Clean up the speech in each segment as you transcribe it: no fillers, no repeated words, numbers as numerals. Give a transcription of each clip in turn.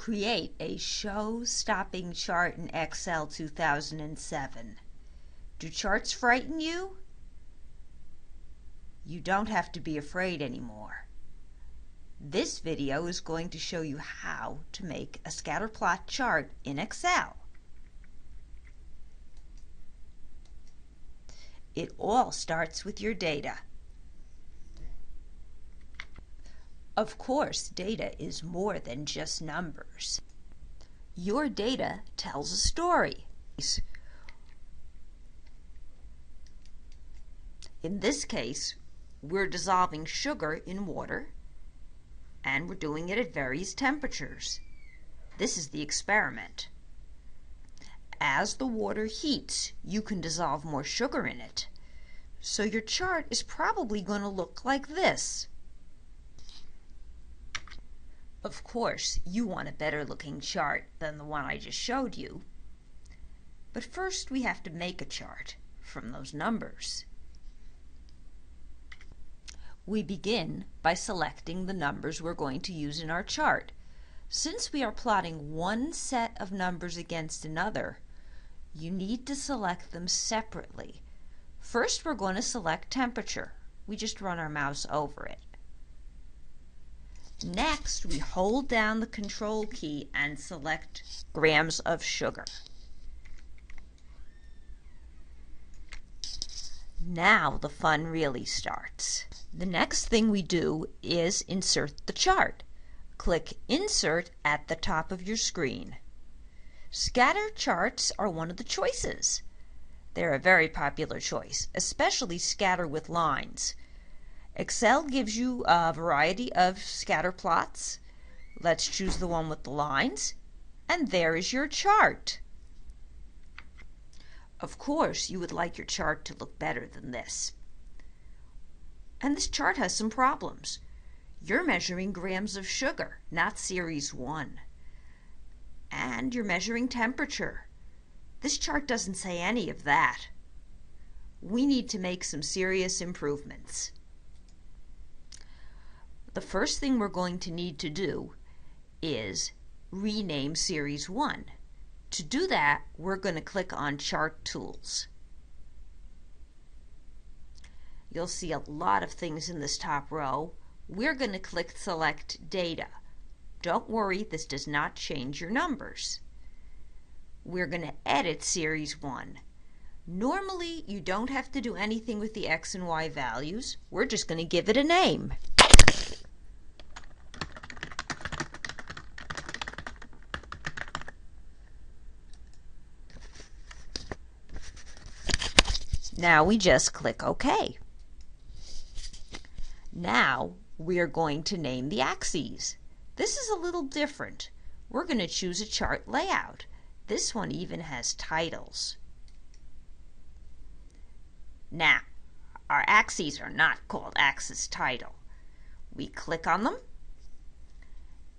Create a show-stopping chart in Excel 2007. Do charts frighten you? You don't have to be afraid anymore. This video is going to show you how to make a scatter plot chart in Excel. It all starts with your data. Of course, data is more than just numbers. Your data tells a story. In this case, we're dissolving sugar in water, and we're doing it at various temperatures. This is the experiment. As the water heats, you can dissolve more sugar in it. So your chart is probably going to look like this. Of course, you want a better looking chart than the one I just showed you. But first we have to make a chart from those numbers. We begin by selecting the numbers we're going to use in our chart. Since we are plotting one set of numbers against another, you need to select them separately. First, we're going to select temperature. We just run our mouse over it. Next, we hold down the Control key and select grams of sugar. Now the fun really starts. The next thing we do is insert the chart. Click Insert at the top of your screen. Scatter charts are one of the choices. They're a very popular choice, especially scatter with lines. Excel gives you a variety of scatter plots. Let's choose the one with the lines, and there is your chart. Of course, you would like your chart to look better than this. And this chart has some problems. You're measuring grams of sugar, not series 1. And you're measuring temperature. This chart doesn't say any of that. We need to make some serious improvements. The first thing we're going to need to do is rename Series 1. To do that, we're going to click on Chart Tools. You'll see a lot of things in this top row. We're going to click Select Data. Don't worry, this does not change your numbers. We're going to edit Series 1. Normally, you don't have to do anything with the X and Y values. We're just going to give it a name. Now we just click OK. Now we are going to name the axes. This is a little different. We're going to choose a chart layout. This one even has titles. Now, our axes are not called axis title. We click on them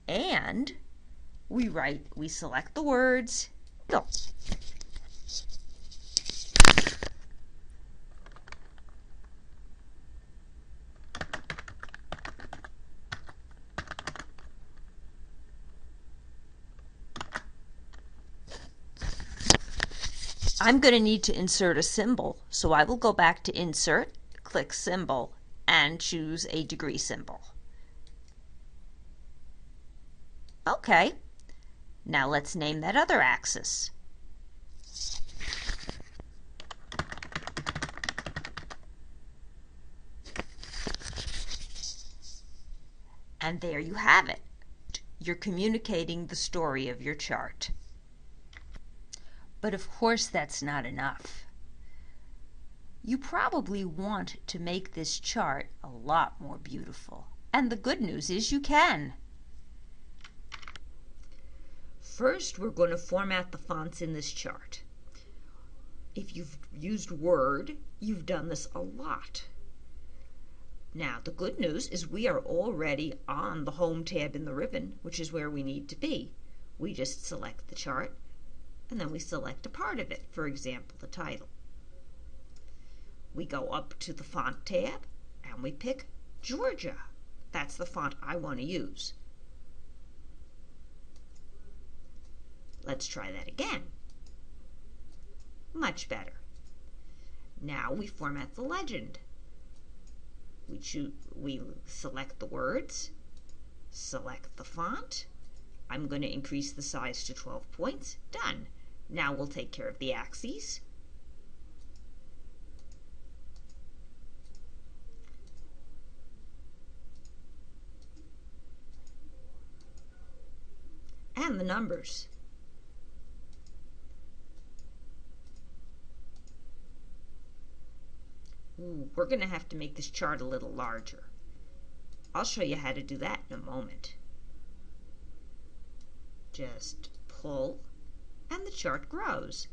and we select the words title. I'm going to need to insert a symbol, so I will go back to Insert, click Symbol, and choose a degree symbol. Okay, now let's name that other axis. And there you have it. You're communicating the story of your chart. But of course that's not enough. You probably want to make this chart a lot more beautiful. And the good news is you can. First, we're going to format the fonts in this chart. If you've used Word, you've done this a lot. Now, the good news is we are already on the Home tab in the ribbon, which is where we need to be. We just select the chart, and then we select a part of it, for example, the title. We go up to the Font tab, and we pick Georgia. That's the font I want to use. Let's try that again. Much better. Now we format the legend. We select the words, select the font. I'm going to increase the size to 12 points. Done. Now we'll take care of the axes. And the numbers. Ooh, we're going to have to make this chart a little larger. I'll show you how to do that in a moment. Just pull, and the chart grows.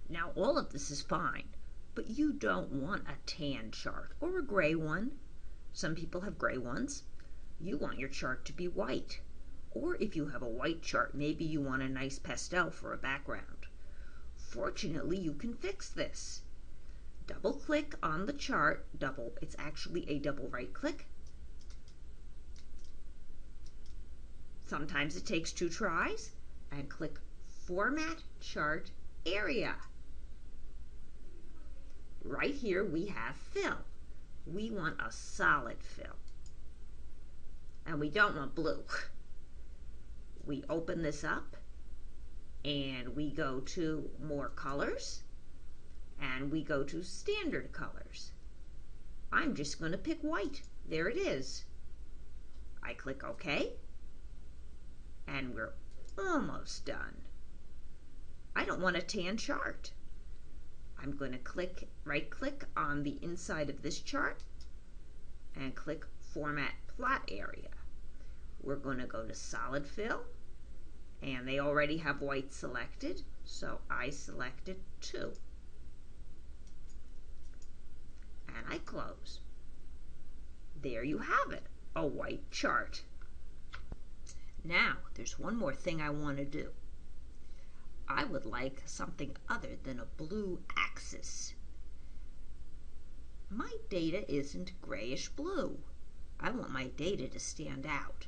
Now all of this is fine, but you don't want a tan chart or a gray one. Some people have gray ones. You want your chart to be white. Or if you have a white chart, maybe you want a nice pastel for a background. Fortunately, you can fix this. Double click on the chart, it's actually a double right click. Sometimes it takes 2 tries, and click Format Chart Area. Right here we have fill. We want a solid fill. And we don't want blue. We open this up and we go to More Colors and we go to Standard Colors. I'm just going to pick white. There it is. I click OK and we're almost done. I don't want a tan chart. I'm going to right click on the inside of this chart and click Format Plot Area. We're going to go to Solid Fill, and they already have white selected, so I selected 2. And I close. There you have it, a white chart. Now, there's one more thing I want to do. I would like something other than a blue axis. My data isn't grayish blue. I want my data to stand out.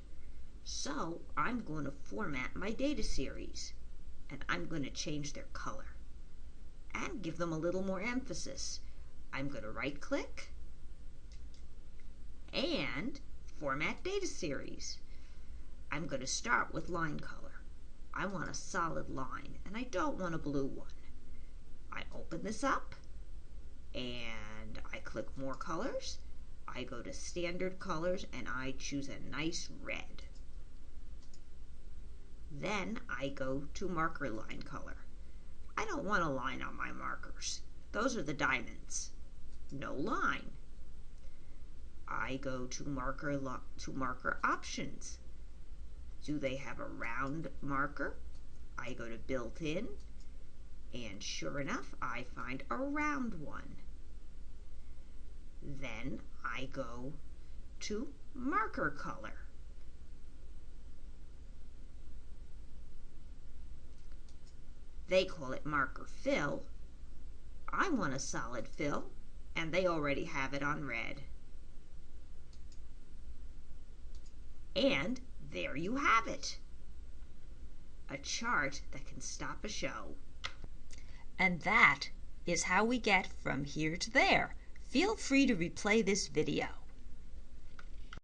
So I'm going to format my data series, and I'm going to change their color and give them a little more emphasis. I'm going to right click and format data series. I'm going to start with line color. I want a solid line, and I don't want a blue one. I open this up, and I click More Colors. I go to Standard Colors, and I choose a nice red. Then I go to Marker Line Color. I don't want a line on my markers. Those are the diamonds. No line. I go to Marker Options. Do they have a round marker? I go to Built-in, and sure enough, I find a round one. Then I go to Marker Color. They call it Marker Fill. I want a solid fill, and they already have it on red. And there you have it. A chart that can stop a show. And that is how we get from here to there. Feel free to replay this video.